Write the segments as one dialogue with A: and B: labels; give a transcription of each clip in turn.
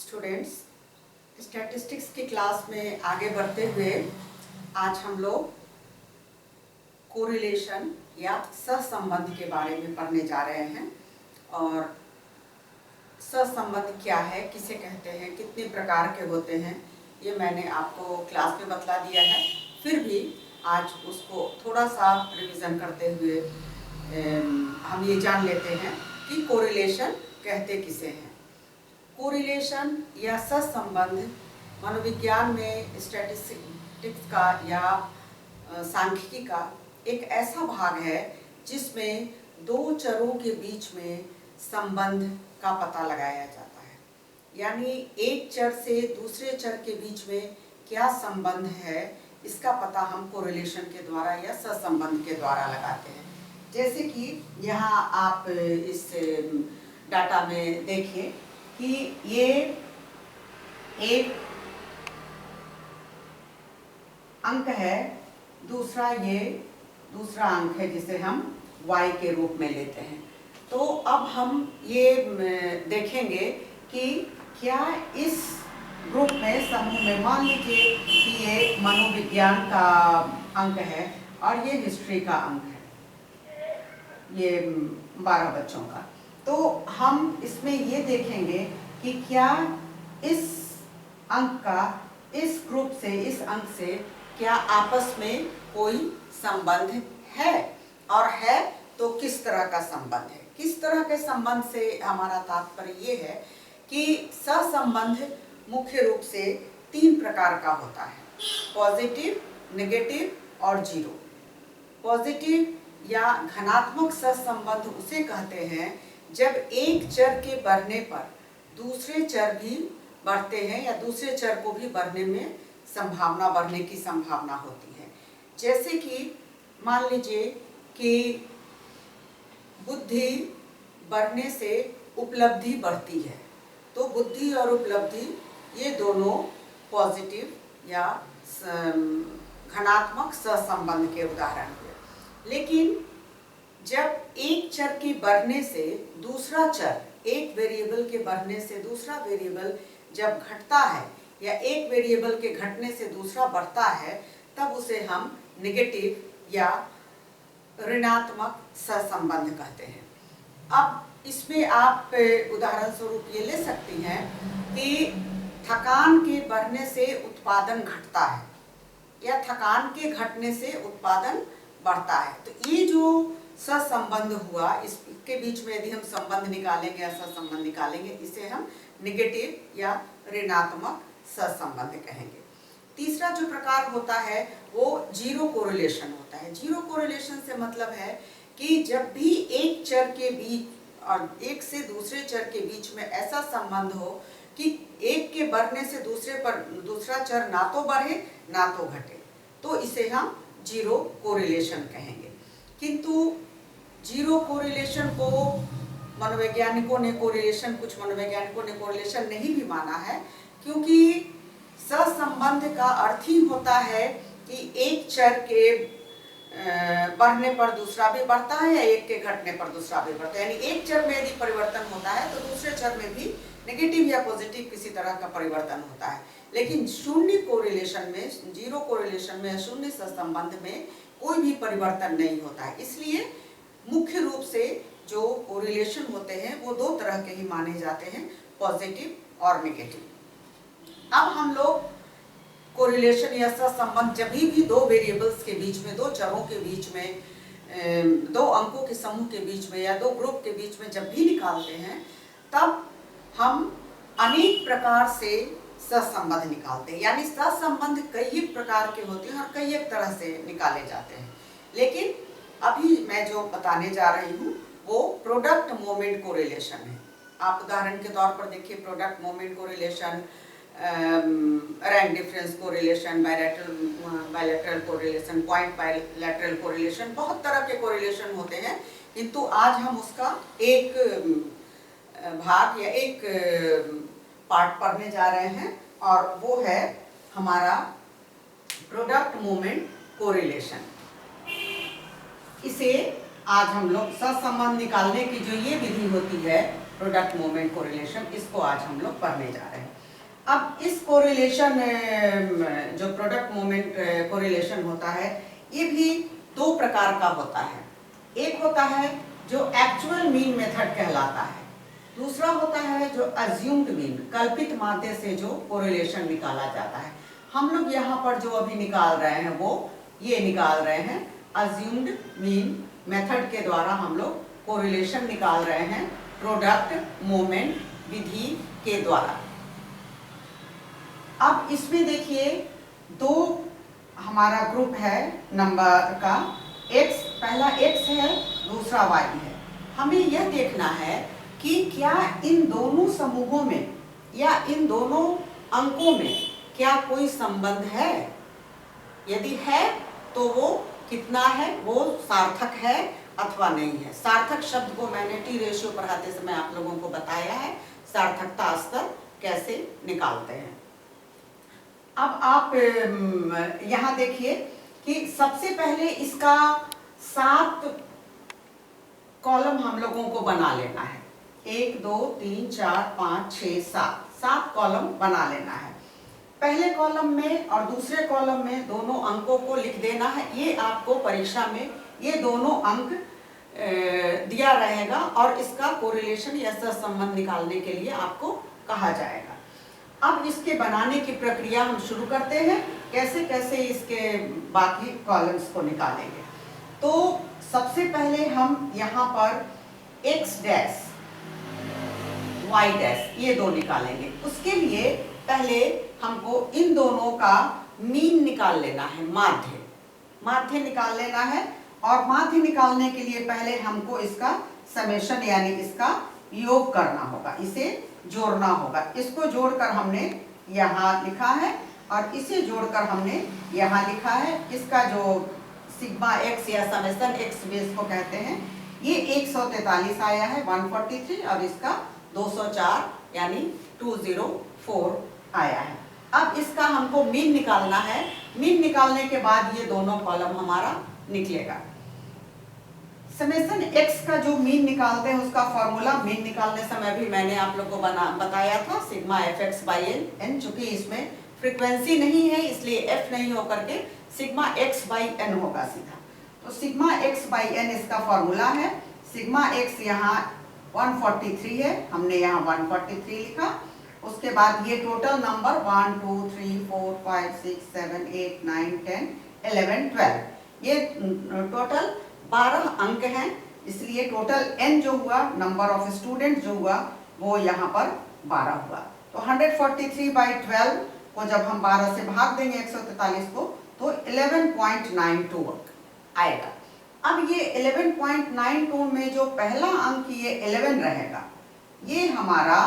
A: Students, statistics की class में आगे बढ़ते हुए आज हम लोग कोरिलेशन या सहसंबंध के बारे में पढ़ने जा रहे हैं। और सहसंबंध क्या है, किसे कहते हैं, कितने प्रकार के होते हैं, ये मैंने आपको क्लास में बतला दिया है। फिर भी आज उसको थोड़ा सा रिवीजन करते हुए हम ये जान लेते हैं कि कोरिलेशन कहते किसे हैं। कोरिलेशन या सहसंबंध मनोविज्ञान में स्टैटिस्टिक्स का या सांख्यिकी का एक ऐसा भाग है जिसमें दो चरों के बीच में संबंध का पता लगाया जाता है। यानी एक चर से दूसरे चर के बीच में क्या संबंध है, इसका पता हम कोरिलेशन के द्वारा या सहसंबंध के द्वारा लगाते हैं। जैसे कि यहाँ आप इस डाटा में देखें कि ये एक अंक है, ये दूसरा अंक है जिसे हम y के रूप में लेते हैं। तो अब हम ये देखेंगे कि क्या इस ग्रुप में, समूह में, मान लीजिए कि ये मनोविज्ञान का अंक है और ये हिस्ट्री का अंक है, ये 12 बच्चों का। तो हम इसमें ये देखेंगे कि क्या इस अंक का इस ग्रुप से, इस अंक से क्या आपस में कोई संबंध है, और है तो किस तरह का संबंध है। किस तरह के संबंध से हमारा तात्पर्य ये है कि सहसंबंध मुख्य रूप से 3 प्रकार का होता है: पॉजिटिव, नेगेटिव और जीरो। पॉजिटिव या धनात्मक सहसंबंध उसे कहते हैं जब एक चर के बढ़ने पर दूसरे चर भी बढ़ते हैं या दूसरे चर को भी बढ़ने की संभावना होती है। जैसे कि मान लीजिए कि बुद्धि बढ़ने से उपलब्धि बढ़ती है, तो बुद्धि और उपलब्धि ये दोनों पॉजिटिव या धनात्मक सहसंबंध के उदाहरण हुए। लेकिन जब एक चर के बढ़ने से दूसरा चर, एक वेरिएबल के बढ़ने से दूसरा वेरिएबल जब घटता है या एक वेरिएबल के घटने से दूसरा बढ़ता है, तब उसे हम नेगेटिव या ऋणात्मक सहसंबंध कहते हैं। अब इसमें आप उदाहरण स्वरूप ये ले सकती हैं कि थकान के बढ़ने से उत्पादन घटता है या थकान के घटने से उत्पादन बढ़ता है। तो ये जो सहसंबंध हुआ, इसके बीच में यदि हम संबंध निकालेंगे या सहसंबंध निकालेंगे, इसे हम नेगेटिव या ऋणात्मक सहसंबंध कहेंगे। तीसरा जो प्रकार होता है वो जीरो कोरिलेशन होता है। जीरो कोरिलेशन से मतलब है कि जब भी एक चर के बीच और एक से दूसरे चर के बीच में ऐसा संबंध हो कि एक के बढ़ने से दूसरे पर दूसरा चर ना तो बढ़े ना तो घटे, तो इसे हम जीरो कोरिलेशन कहेंगे। किंतु जीरो कोरिलेशन को कुछ मनोवैज्ञानिकों ने कोरिलेशन नहीं भी माना है, क्योंकि सहसंबंध का अर्थ ही होता है कि एक चर के बढ़ने पर दूसरा भी बढ़ता है या एक के घटने पर दूसरा भी बढ़ता है। यानी एक चर में यदि परिवर्तन होता है तो दूसरे चर में भी नेगेटिव या पॉजिटिव किसी तरह का परिवर्तन होता है। लेकिन शून्य कोरिलेशन में, जीरो कोरिलेशन में, शून्य सहसंबंध में कोई भी परिवर्तन नहीं होता है। इसलिए मुख्य रूप से जो कोरिलेशन होते हैं वो 2 तरह के ही माने जाते हैं, पॉजिटिव और नेगेटिव। अब हम लोग कोरिलेशन या सहसंबंध जब भी 2 वेरिएबल्स के बीच में, 2 चरों के बीच में, 2 अंकों के समूह के बीच में या 2 ग्रुप के बीच में जब भी निकालते हैं, तब हम अनेक प्रकार से सहसंबंध निकालते हैं। यानी सहसंबंध कई प्रकार के होते हैं और कई एक तरह से निकाले जाते हैं। लेकिन अभी मैं जो बताने जा रही हूँ वो प्रोडक्ट मोमेंट कोरिलेशन है। आप उदाहरण के तौर पर देखिए, product moment correlation, rank difference correlation, bilateral correlation, point bilateral correlation, बहुत तरह के कोरिलेशन होते हैं। किंतु आज हम उसका एक भाग या एक पार्ट पढ़ने जा रहे हैं और वो है हमारा प्रोडक्ट मोमेंट कोरिलेशन। इसे आज हम लोग सहसंबंध निकालने की जो ये विधि होती है प्रोडक्ट मोमेंट कोरिलेशन, इसको आज हम लोग पढ़ने जा रहे हैं। अब इस कोरिलेशन जो प्रोडक्ट मोमेंट कोरिलेशन होता है, ये भी दो प्रकार का होता है। एक होता है जो एक्चुअल मीन मेथड कहलाता है, दूसरा होता है जो अज्यूम्ड मीन, कल्पित माध्य से जो कोरिलेशन निकाला जाता है। हम लोग यहाँ पर जो अभी निकाल रहे हैं वो ये निकाल रहे हैं अज्यूम्ड मीन मेथड के द्वारा हम लोग कोरिलेशन निकाल रहे हैं प्रोडक्ट मोमेंट विधि के द्वारा। अब इसमें देखिए दो हमारा ग्रुप है नंबर का, x, पहला x है, दूसरा y है। हमें यह देखना है कि क्या इन दोनों समूहों में या इन दोनों अंकों में क्या कोई संबंध है। यदि है तो वो कितना है, वो सार्थक है अथवा नहीं है। सार्थक शब्द को मैंने टी रेशियो पढ़ाते समय आप लोगों को बताया है, सार्थकता स्तर कैसे निकालते हैं। अब आप यहाँ देखिए कि सबसे पहले इसका 7 कॉलम हम लोगों को बना लेना है। 1 2 3 4 5 6 7 कॉलम बना लेना है। पहले कॉलम में और दूसरे कॉलम में दोनों अंकों को लिख देना है। ये आपको परीक्षा में ये दोनों अंक दिया रहेगा और इसका कोरिलेशन या सहसंबंध निकालने के लिए आपको कहा जाएगा। अब इसके बनाने की प्रक्रिया हम शुरू करते हैं, कैसे कैसे इसके बाकी कॉलम्स को निकालेंगे। तो सबसे पहले हम यहाँ पर x डैश y डैश ये दो निकालेंगे। उसके लिए पहले हमको इन दोनों का मीन निकाल लेना है, माध्य निकाल लेना है। और माध्य निकालने के लिए पहले हमको इसका समेशन यानी इसका योग करना होगा, इसे जोड़ना होगा। इसको जोड़कर हमने यहाँ लिखा है और इसे जोड़कर हमने यहाँ लिखा है। इसका जो सिग्मा x या समेशन x बेस को कहते हैं, ये 143 आया है 143 और इसका 204 यानी 204 आया है। अब इसका हमको मीन निकालना है। मीन निकालने के बाद ये दोनों कॉलम हमारा निकलेगा। समेशन x का जो मीन निकालते हैं उसका फॉर्मूला मीन निकालने समय भी मैंने आप लोग को बताया था, सिग्मा fx बाई n। चूंकि इसमें फ्रीक्वेंसी नहीं है इसलिए f नहीं होकर के सिग्मा x बाई n होगा सीधा। तो सिग्मा x बाई n इसका फॉर्मूला है। सिग्मा x यहाँ 143 है, हमने यहाँ 143 लिखा। उसके बाद ये टोटल नंबर 1 2 3 4 5 6 7 8 9 10 11 12 ये टोटल 12 अंक हैं, इसलिए टोटल n जो हुआ, नंबर ऑफ स्टूडेंट जो हुआ, वो यहाँ पर 12 हुआ। तो 143 बाई 12 को जब हम 12 से भाग देंगे 143 को तो 11.92 आएगा। अब ये 11.92 में जो पहला अंक ये 11 रहेगा, ये हमारा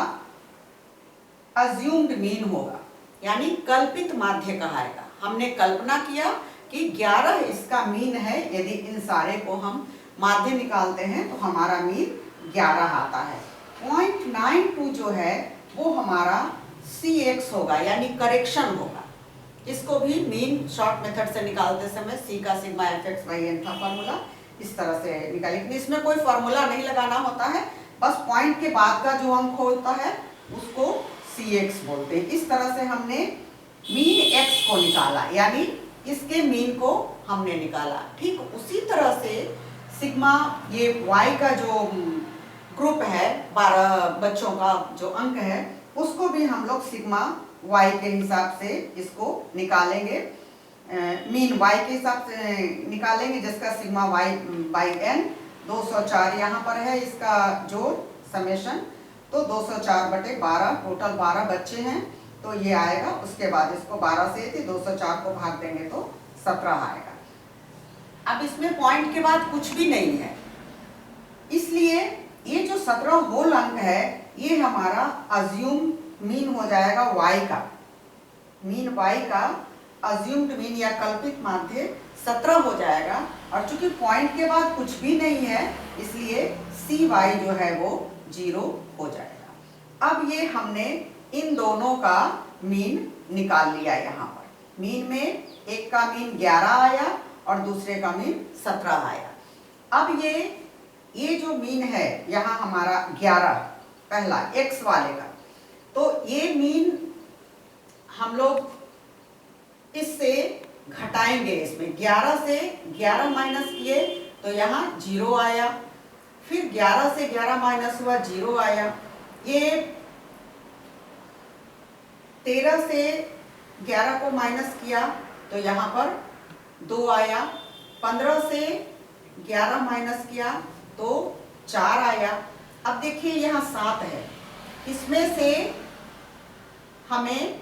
A: अज्यूम्ड मीन होगा, यानी कल्पित माध्य कहाएगा। हमने कल्पना किया कि 11 इसका मीन है। यदि इन सारे को हम माध्य निकालते हैं तो हमारा मीन 11 आता है। 0.92 जो है वो हमारा Cx होगा, यानी करेक्शन होगा। इसको भी मीन शॉर्ट मेथड से निकालते समय C का सिग्मा fx बाई n था फॉर्मूला, इस तरह से निकालेंगे। इसमें कोई फॉर्मूला नहीं लगाना होता है, बस पॉइंट के बाद का जो अंक होता है उसको Cx बोलते हैं। इस तरह से हमने मीन x को निकाला, यानी इसके मीन को हमने निकाला। ठीक उसी तरह से सिग्मा ये y का जो ग्रुप है 12 बच्चों का जो अंक है उसको भी हम लोग सिग्मा y के हिसाब से इसको निकालेंगे, मीन y के हिसाब से निकालेंगे, जिसका सिग्मा y बाई n 204 यहाँ पर है इसका जोड़ समेशन। तो 204 बटे 12 टोटल 12 बच्चे हैं तो ये आएगा। उसके बाद इसको 12 से 204 को भाग देंगे तो 17 आएगा। अब इसमें पॉइंट के बाद कुछ भी नहीं है, इसलिए ये जो 17 होल अंक है ये हमारा अज्यूम मीन हो जाएगा y का। मीन y का अज्यूम्ड मीन या कल्पित माध्य 17 हो जाएगा। और चूंकि पॉइंट के बाद कुछ भी नहीं है इसलिए cy जो है वो 0 हो जाएगा। अब ये हमने इन दोनों का मीन निकाल लिया। यहाँ पर मीन में एक का मीन 11 आया और दूसरे का मीन 17 आया। अब ये जो मीन है यहाँ हमारा 11, पहला x वाले का, तो ये मीन हम लोग इससे घटाएंगे। इसमें 11 से 11 माइनस किए तो यहाँ 0 आया, फिर 11 से 11 माइनस हुआ 0 आया, ये 13 से 11 को माइनस किया तो यहाँ पर 2 आया, 15 से 11 माइनस किया तो 4 आया। अब देखिए यहाँ 7 है, इसमें से हमें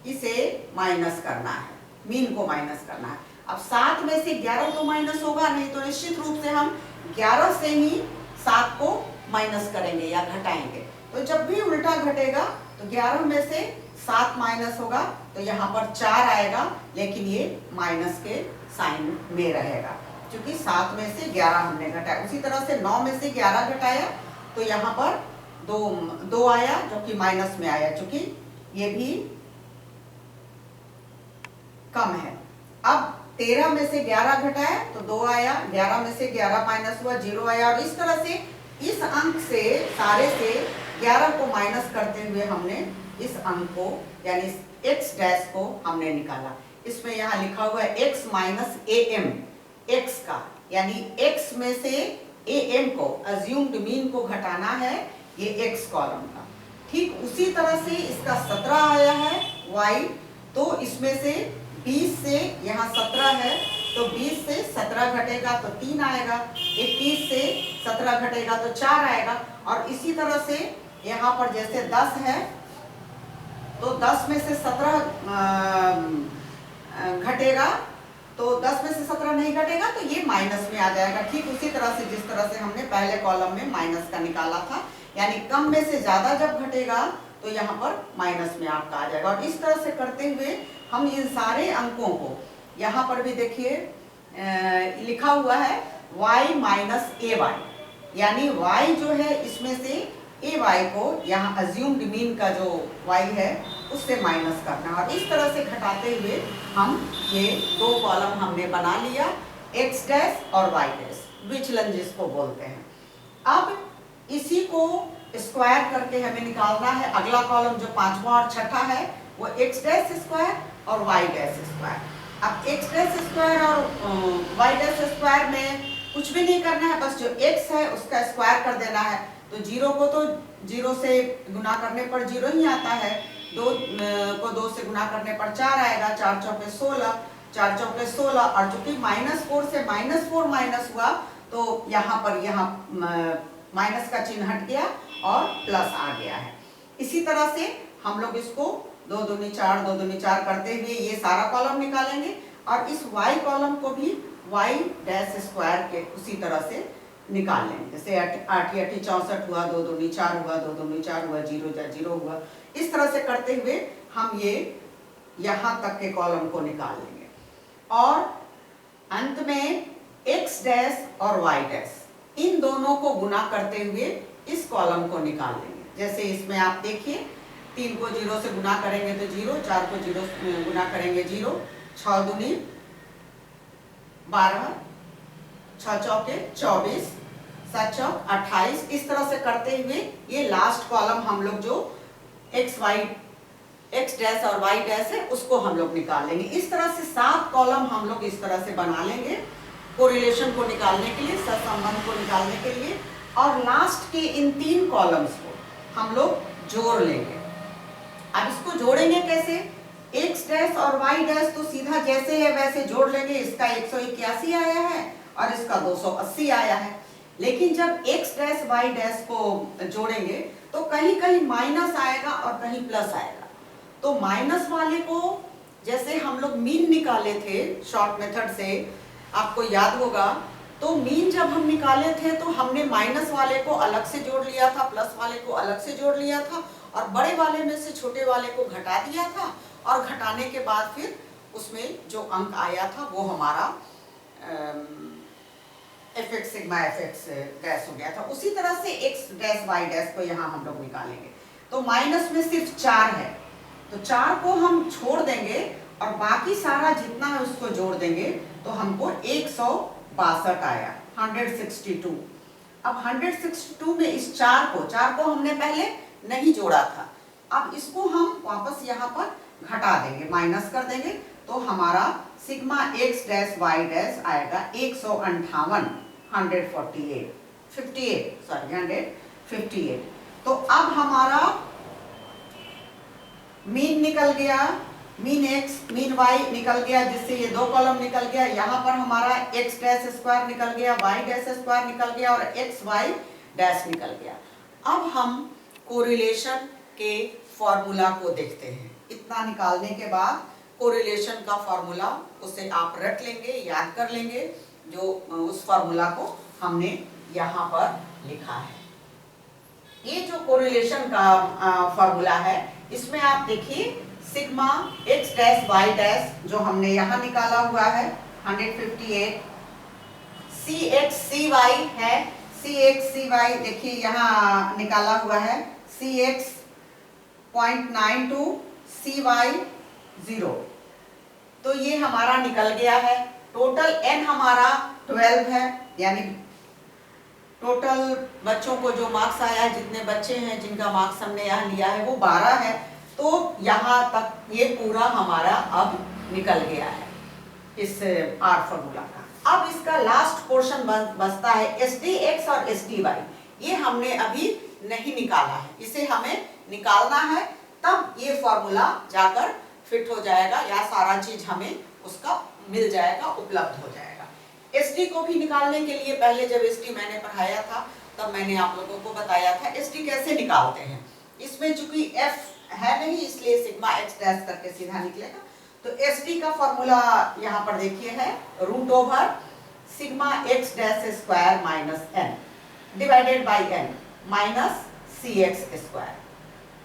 A: इसे माइनस करना है, मीन को माइनस करना है। अब 7 में से 11 तो माइनस होगा नहीं, तो निश्चित रूप से हम 11 से ही 7 को माइनस करेंगे या घटाएंगे। तो जब भी उल्टा घटेगा तो 11 में से 7 माइनस होगा तो यहाँ पर 4 आएगा, लेकिन ये माइनस के साइन में रहेगा क्योंकि 7 में से 11 हमने घटाया। उसी तरह से 9 में से 11 घटाया तो यहाँ पर 2 आया जो कि माइनस में आया, क्योंकि ये भी कम है। अब 13 में से 11 घटाया तो 2 आया, 11 में से 11 माइनस हुआ 0 आया, और इस तरह से इस अंक से सारे से 11 को माइनस करते हुए हमने इस अंक को यानी x डैश को हमने निकाला। इसमें यहाँ लिखा हुआ है x माइनस am, x का यानी x में से am को अज्यूम्ड मीन को घटाना है, ये x कॉलम का। ठीक उसी तरह से इसका 17 आया है y, तो इसमें से 20 से यहाँ 17 है तो 20 से 17 घटेगा तो 3 आएगा, 21 से 17 घटेगा तो 4 आएगा, और इसी तरह से यहाँ पर जैसे 10 है तो 10 में से 17 घटेगा तो 10 में से 17 नहीं घटेगा तो ये माइनस में आ जाएगा। ठीक उसी तरह से जिस तरह से हमने पहले कॉलम में माइनस का निकाला था, यानी कम में से ज्यादा जब घटेगा तो यहाँ पर माइनस में आपका आ जाएगा। और इस तरह से करते हुए हम इन सारे अंकों को, यहाँ पर भी देखिए लिखा हुआ है y माइनस ए वाई, यानी y जो है इसमें से ए वाई को यहाँ अज्यूम्ड मीन का जो y है उससे माइनस करना, और इस तरह से घटाते हुए हम ये 2 कॉलम हमने बना लिया, x डैश और y डैश, विचलन जिसको बोलते हैं। अब इसी को स्क्वायर करके हमें निकालना है। अगला कॉलम जो 5वां और 6ठा है वो x डैश स्क्वायर और y डैश स्क्वायर। अब x डैश स्क्वायर और y डैश स्क्वायर में कुछ भी नहीं करना है, बस जो x है उसका स्क्वायर कर देना है। तो 0 को तो 0 से गुना करने पर 0 ही आता है, 2 को 2 से गुना करने पर 4 आएगा, 4 चौके 16, 4 चौके 16, और चूंकि -4 से -4 माइनस हुआ तो यहाँ पर माइनस का चिन्ह हट गया और प्लस आ गया है। इसी तरह से हम लोग इसको 2 दूनी 4, 2 दूनी 4 करते हुए ये सारा कॉलम निकालेंगे, और इस y कॉलम को भी y डैश स्क्वायर के उसी तरह से निकाल लेंगे। जैसे 8 64 हुआ, 2 दूनी 4 हुआ, 2 दूनी 4 हुआ, 0 जा 0 हुआ। इस तरह से करते हुए हम ये यहाँ तक के कॉलम को निकाल लेंगे, और अंत में x डैश और y डैश इन दोनों को गुना करते हुए इस कॉलम को निकाल लेंगे। जैसे इसमें आप देखिए 3 को 0 से गुना करेंगे तो 0, 4 को 0 से गुना करेंगे 0, 6 दूनी 12, 6 चौके 24, 7 चौक 28। इस तरह से करते हुए ये लास्ट कॉलम हम लोग जो x डैश और y डैश है उसको हम लोग निकाल लेंगे। इस तरह से 7 कॉलम हम लोग इस तरह से बना लेंगे कोरिलेशन को निकालने के लिए, सहसंबंध को निकालने के लिए, और लास्ट के इन 3 कॉलम्स को हम लोग जोड़ लेंगे। अब इसको जोड़ेंगे कैसे? x डैश और y डैश तो सीधा जैसे है वैसे जोड़ लेंगे। इसका 181 आया है और इसका 280 आया है, लेकिन जब x डैश y डैश को जोड़ेंगे तो कहीं कहीं माइनस आएगा और कहीं प्लस आएगा। तो माइनस वाले को जैसे हम लोग मीन निकाले थे शॉर्ट मेथड से, आपको याद होगा, तो मीन जब हम निकाले थे तो हमने माइनस वाले को अलग से जोड़ लिया था, प्लस वाले को अलग से जोड़ लिया था, और बड़े वाले में से छोटे वाले को घटा दिया था, और घटाने के बाद फिर उसमें जो अंक आया था वो हमारा fx सिग्मा fx डैश हो गया था। उसी तरह से x डैश y डैश को यहाँ हम लोग निकालेंगे। तो माइनस में सिर्फ 4 है, तो 4 को हम छोड़ देंगे और बाकी सारा जितना है उसको जोड़ देंगे तो हमको 162 आया, 162। अब 162 में इस 4 को हमने पहले नहीं जोड़ा था, अब इसको हम वापस यहाँ पर घटा देंगे, माइनस कर देंगे, तो हमारा sigma x dash y dash आएगा 158 158। तो अब हमारा मीन निकल गया, मीन x मीन y निकल गया, जिससे ये 2 कॉलम निकल गया। यहाँ पर हमारा x डैश स्क्वायर निकल गया, y डैश स्क्वायर निकल गया और x y डैश निकल गया। अब हम कोरिलेशन के फॉर्मूला को देखते हैं। इतना निकालने के बाद कोरिलेशन का फॉर्मूला उसे आप रट लेंगे, याद कर लेंगे, जो उस फॉर्मूला को हमने यहाँ पर लिखा है। ये जो कोरिलेशन का फॉर्मूला है, इसमें आप देखिए sigma x dash y dash जो हमने यहाँ निकाला हुआ है 158, cx cy है, cx cy देखिए यहाँ निकाला हुआ है, cx 0.92, cy 0, तो ये हमारा निकल गया है। टोटल n हमारा 12 है, यानी टोटल बच्चों को जो मार्क्स आया है, जितने बच्चे हैं जिनका मार्क्स हमने यहाँ लिया है वो 12 है। तो यहाँ तक ये पूरा हमारा अब निकल गया है इस R फॉर्मूला का। अब इसका लास्ट पोर्शन बचता है SDX और SDY। ये हमने अभी नहीं निकाला है, इसे हमें निकालना है, तब ये फॉर्मूला जाकर फिट हो जाएगा या सारा चीज हमें उसका मिल जाएगा, उपलब्ध हो जाएगा। SD को भी निकालने के लिए पहले जब SD मैंने पढ़ाया था तब मैंने आप लोगों को बताया था SD कैसे निकालते हैं। इसमें चूंकि F है नहीं, इसलिए सिग्मा x डैश करके सीधा निकलेगा। तो SD का फॉर्मूला यहाँ पर देखिए है root over sigma x dash square minus n divided by n minus cx square.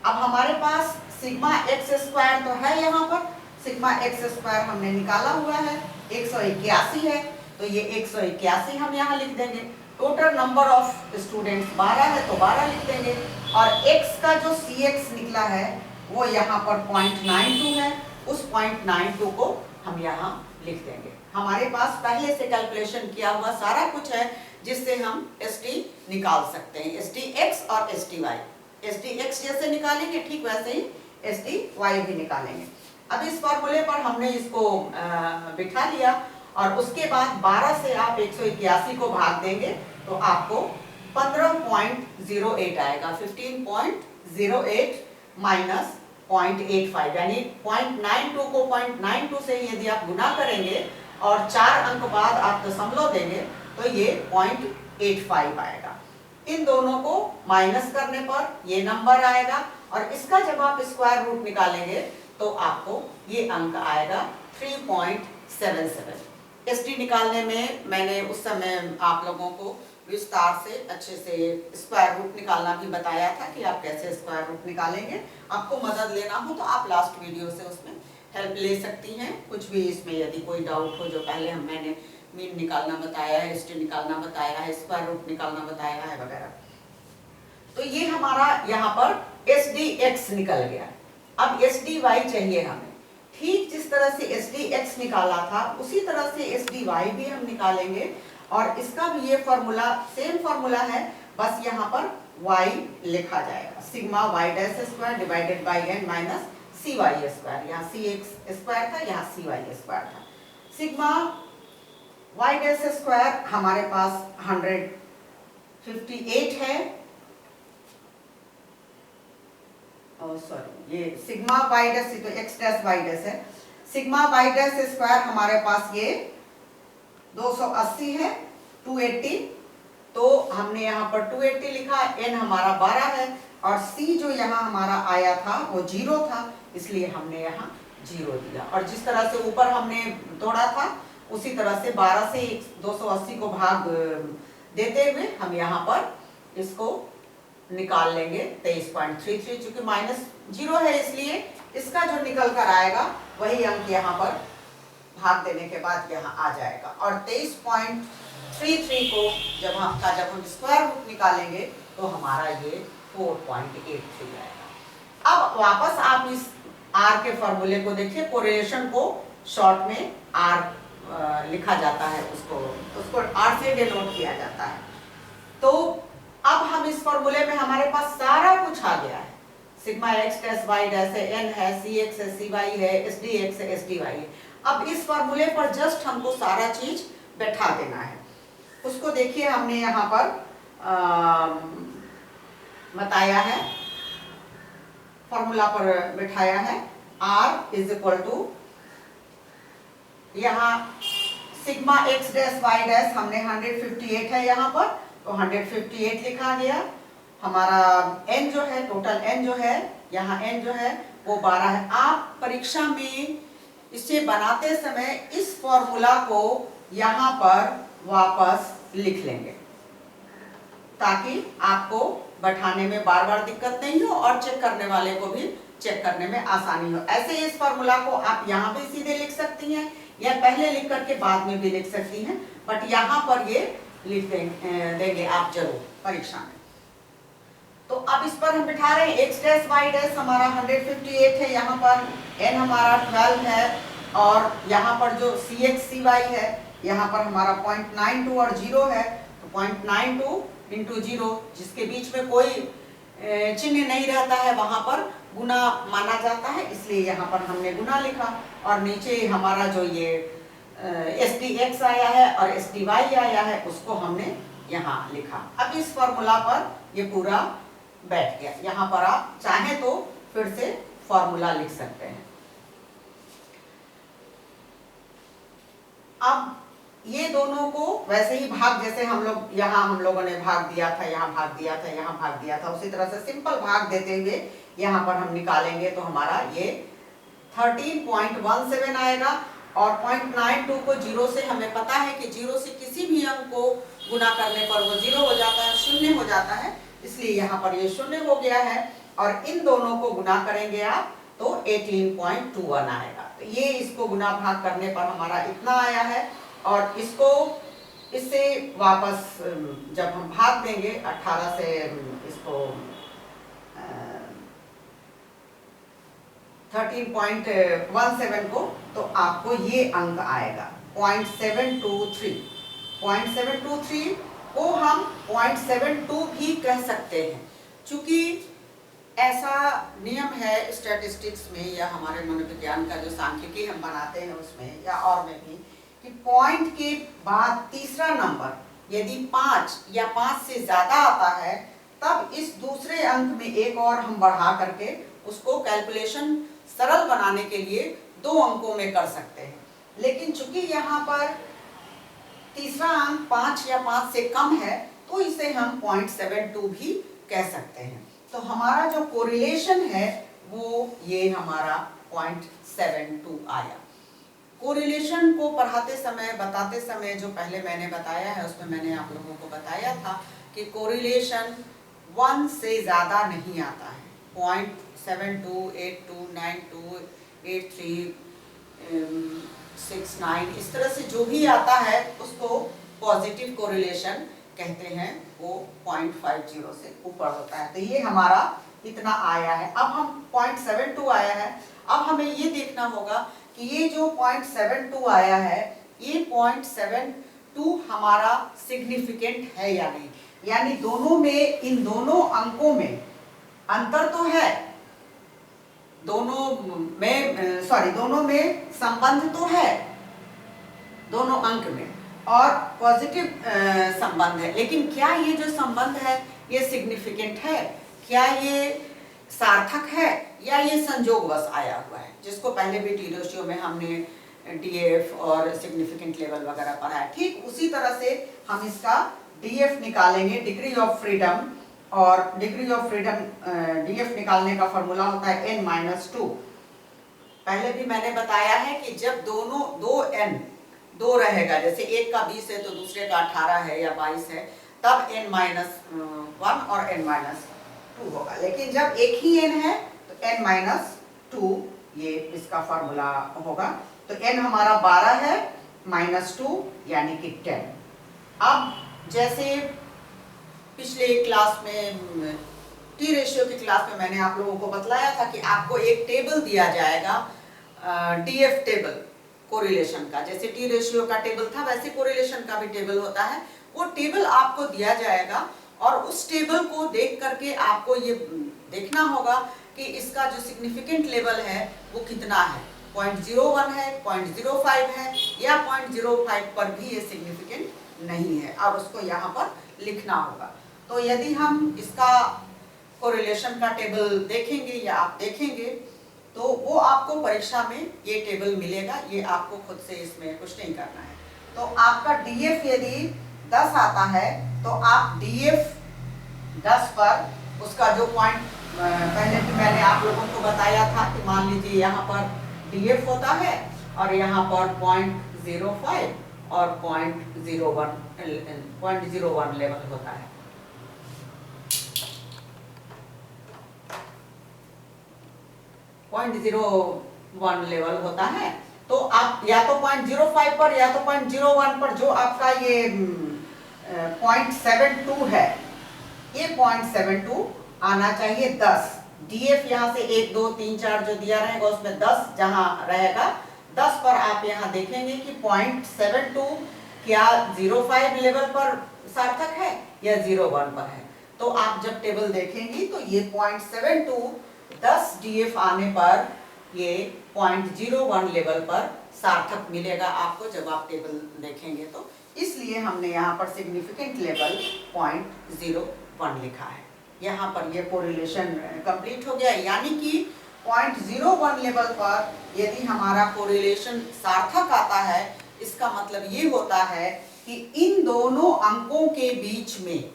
A: अब हमारे पास सिग्मा x स्क्वायर तो है, यहाँ पर सिग्मा x स्क्वायर हमने निकाला हुआ है, 181 है, तो ये 181 हम यहाँ लिख देंगे। टोटल नंबर ऑफ स्टूडेंट्स 12 है, तो 12 लिख देंगे। और x का जो cx निकला है वो यहाँ पर 0.92 है, उस 0.92 को हम यहाँ लिख देंगे। हमारे पास पहले से कैलकुलेशन किया हुआ सारा कुछ है, जिससे हम SD निकाल सकते हैं, SDX और SDY। SDX जैसे निकालेंगे ठीक वैसे ही SDY भी निकालेंगे। अब इस फॉर्मूले पर हमने इसको बिठा लिया और उसके बाद 12 से आप 181 को भाग देंगे तो आपको 15.08 आएगा, 15.08 माइनस 0.85, यानी 0.92 को 0.92 से यदि आप गुना करेंगे और 4 अंक बाद आप दशमलव देंगे तो ये 0.85 आएगा। इन दोनों को माइनस करने पर ये नंबर आएगा और इसका जब आप स्क्वायर रूट निकालेंगे तो आपको ये अंक आएगा 3.77। SD निकालने में मैंने उस समय आप लोगों को विस्तार से अच्छे से स्क्वायर रूट निकालना भी बताया था कि आप कैसे स्क्वायर रूट निकालेंगे। आपको मदद लेना हो तो आप लास्ट वीडियो से उसमें हेल्प ले सकती हैं। कुछ भी इसमें यदि कोई डाउट हो, जो पहले मैंने मीन निकालना बताया है, SD निकालना बताया है, स्क्वायर रूट निकालना बताया है वगैरह। तो ये हमारा यहाँ पर SDX निकल गया। अब SDY चाहिए हमें। ठीक जिस तरह से SDX निकाला था उसी तरह से SDY भी हम निकालेंगे और इसका भी ये फॉर्मूला सेम फॉर्मूला है, बस यहाँ पर y लिखा जाएगा, sigma y dash square divided by n minus cy square. यहाँ cx स्क्वायर था, यहाँ cy स्क्वायर था। सिग्मा y डैश स्क्वायर हमारे पास 158 है, सॉरी ये सिग्मा y डैश तो x डैश y डैश है, सिग्मा y डैश स्क्वायर हमारे पास ये 280 है, 280, तो हमने यहाँ पर 280 लिखा, n हमारा 12 है और c जो यहाँ हमारा आया था वो 0 था, इसलिए हमने यहाँ 0 दिया। और जिस तरह से ऊपर हमने तोड़ा था उसी तरह से 12 से 280 को भाग देते हुए हम यहाँ पर इसको निकाल लेंगे 23.33, चूंकि माइनस 0 है इसलिए इसका जो निकल कर आएगा वही अंक यहाँ पर भाग देने के बाद यहाँ आ जाएगा। और 23.33 को जब हम स्क्वायर रूट निकालेंगे तो हमारा ये 4.83 आएगा। अब वापस आप इस R के फॉर्मूले को देखिए, कोरिलेशन को शॉर्ट में R लिखा जाता है, उसको R से डिनोट किया जाता है। तो अब हम इस फॉर्मूले में हमारे पास सारा कुछ आ गया है, sigma x dash y dash है, एन है, सी एक्स है, सी वाई है, एस डी एक्स है, एस डी वाई है। अब इस फॉर्मूले पर जस्ट हमको सारा चीज बैठा देना है। उसको देखिए हमने यहाँ पर बताया है, फॉर्मूला पर बैठाया है। R इज इक्वल टू यहाँ sigma x dash y dash हमने 158 है यहाँ पर, तो 158 लिखा गया। हमारा n जो है, टोटल n जो है, यहाँ n जो है वो 12 है। आप परीक्षा में इसे बनाते समय इस फॉर्मूला को यहाँ पर वापस लिख लेंगे ताकि आपको बैठाने में बार बार दिक्कत नहीं हो और चेक करने वाले को भी चेक करने में आसानी हो। ऐसे इस फॉर्मूला को आप यहाँ पे सीधे लिख सकती हैं या पहले लिख करके बाद में भी लिख सकती हैं, बट यहाँ पर ये लिख देंगे आप जरूर परीक्षा में। तो अब इस पर हम बिठा रहे हैं एक्स डैश वाई डैश हमारा 158 है, यहाँ पर n हमारा 12 है और यहाँ पर जो सी एक्स सी वाई है यहाँ पर हमारा 0.92 और 0 है, तो 0.92 इंटू 0 जिसके बीच में कोई चिन्ह नहीं रहता है वहां पर गुना माना जाता है, इसलिए यहाँ पर हमने गुना लिखा। और नीचे हमारा जो ये एस डी एक्स आया है और एस डी वाई आया है उसको हमने यहाँ लिखा। अब इस फॉर्मूला पर ये पूरा बैठ गया। यहाँ पर आप चाहे तो फिर से फॉर्मूला लिख सकते हैं। अब ये दोनों को वैसे ही भाग, जैसे हम लोगों ने भाग दिया था, यहाँ भाग दिया था, यहाँ भाग दिया था, उसी तरह से सिंपल भाग देते हुए यहाँ पर हम निकालेंगे तो हमारा ये 13.17 आएगा। और 0.92 को 0 से हमें पता है कि 0 से किसी भी अंक को गुना करने पर वो 0 हो जाता है, शून्य हो जाता है, इसलिए यहाँ पर ये शून्य हो गया है। और इन दोनों को गुना करेंगे आप तो 18.21 आएगा। तो ये इसको गुना भाग करने पर हमारा इतना आया है। और इसको इससे वापस जब हम भाग देंगे 18 से इसको 13.17 को, तो आपको ये अंक आएगा 0.723। 0.723 को हम 0.72 भी कह सकते हैं, क्योंकि ऐसा नियम है स्टैटिस्टिक्स में या हमारे मनोविज्ञान का जो सांख्यिकी हम बनाते हैं उसमें या और में भी, कि पॉइंट के बाद तीसरा नंबर यदि 5 या 5 से ज्यादा आता है तब इस दूसरे अंक में एक और हम बढ़ा करके उसको कैलकुलेशन सरल बनाने के लिए 2 अंकों में कर सकते हैं। लेकिन चूंकि यहाँ पर तीसरा अंक 5 या 5 से कम है तो इसे हम 0.72 भी कह सकते हैं। तो हमारा जो कोरिलेशन है वो ये हमारा 0.72 आया। कोरिलेशन को पढ़ाते समय, बताते समय जो पहले मैंने बताया है उसमें मैंने आप लोगों को बताया था कि कोरिलेशन 1 से ज़्यादा नहीं आता है। 0.72, 82, 92, 83, 69 इस तरह से जो भी आता है उसको पॉजिटिव कोरिलेशन कहते हैं, वो 0.50 से ऊपर होता है। तो ये हमारा इतना आया है। अब हम 0.72 आया है, अब हमें ये देखना होगा कि ये जो 0.72 आया है ये 0.72 हमारा सिग्निफिकेंट है या नहीं, यानी दोनों में, इन दोनों अंकों में अंतर तो है, दोनों में संबंध तो है, दोनों अंक में, और पॉजिटिव संबंध है, लेकिन क्या ये जो संबंध है ये सिग्निफिकेंट है, क्या ये सार्थक है या ये संजोगवश आया हुआ है, जिसको पहले भी टी रेशियो में हमने डीएफ और सिग्निफिकेंट लेवल वगैरह पढ़ा है। ठीक उसी तरह से हम इसका डीएफ निकालेंगे, डिग्री ऑफ फ्रीडम, और डिग्री ऑफ फ्रीडम डीएफ निकालने का फॉर्मूला होता है n-2। पहले भी मैंने बताया है कि जब दोनों दो रहेगा, जैसे एक का 20 है तो दूसरे का 18 है या 22 है, तब n-1 और n-2 होगा। लेकिन जब एक ही n है तो n-2 ये इसका फॉर्मूला होगा। तो n हमारा 12 है, -2 यानी कि 10। अब जैसे पिछले क्लास में, टी रेशियो की क्लास में मैंने आप लोगों को बतलाया था कि आपको एक टेबल दिया जाएगा, डीएफ टेबल कोरिलेशन का। जैसे टी रेशियो का टेबल था वैसे कोरिलेशन का भी टेबल होता है। वो टेबल आपको दिया जाएगा और उस टेबल को देख करके आपको ये देखना होगा कि इसका जो सिग्निफिकेंट लेवल है वो कितना है, 0.01 है, 0.05 है या 0.05 पर भी ये सिग्निफिकेंट नहीं है और उसको यहाँ पर लिखना होगा। तो यदि हम इसका कोरिलेशन का टेबल देखेंगे या आप देखेंगे तो वो आपको परीक्षा में ये टेबल मिलेगा, ये आपको खुद से इसमें कुछ नहीं करना है। तो आपका DF यदि 10 आता है तो आप DF 10 पर उसका जो पॉइंट पहले भी मैंने आप लोगों को बताया था कि मान लीजिए यहाँ पर DF होता है और यहाँ पर 0.05 और 0.01 लेवल होता है। .01 लेवल होता है तो आप या तो 0.05 पर या तो 0.01 पर जो आपका ये 0.72 है, ये 0.72 आना चाहिए 10। DF यहाँ से 1 2 3 4 जो दिया रहेगा उसमें 10 जहाँ रहेगा 10 पर आप यहाँ देखेंगे कि 0.72 क्या 0.5 लेवल पर सार्थक है या 0.1 पर है। तो आप जब टेबल देखेंगी तो ये 0.72 10 DF आने पर ये 0.01 लेवल पर सार्थक मिलेगा आपको जब आप टेबल देखेंगे। तो इसलिए हमने यहाँ पर सिग्निफिकेंट लेवल 0.01 लिखा है। यहाँ पर ये कोरिलेशन कंप्लीट हो गया, यानी कि 0.01 लेवल पर यदि हमारा कोरिलेशन सार्थक आता है इसका मतलब ये होता है कि इन दोनों अंकों के बीच में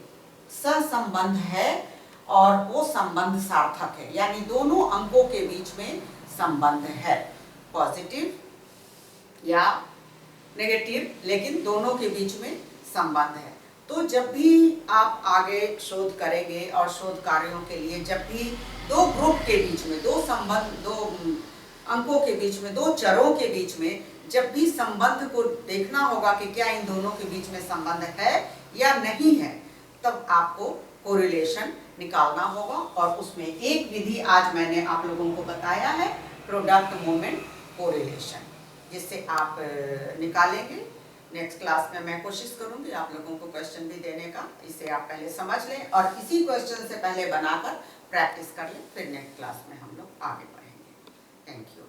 A: सहसंबंध है और वो संबंध सार्थक है, यानी दोनों अंकों के बीच में संबंध है, पॉजिटिव या नेगेटिव, लेकिन दोनों के बीच में संबंध है। तो जब भी आप आगे शोध करेंगे और शोध कार्यों के लिए जब भी दो ग्रुप के बीच में दो संबंध, दो अंकों के बीच में, दो चरों के बीच में जब भी संबंध को देखना होगा कि क्या इन दोनों के बीच में संबंध है या नहीं है, तब आपको कोरिलेशन निकालना होगा। और उसमें एक विधि आज मैंने आप लोगों को बताया है, प्रोडक्ट मोमेंट कोरिलेशन, जिससे आप निकालेंगे। नेक्स्ट क्लास में मैं कोशिश करूंगी आप लोगों को क्वेश्चन भी देने का, इसे आप पहले समझ लें और इसी क्वेश्चन से पहले बनाकर प्रैक्टिस कर लें, फिर नेक्स्ट क्लास में हम लोग आगे बढ़ेंगे। Thank you.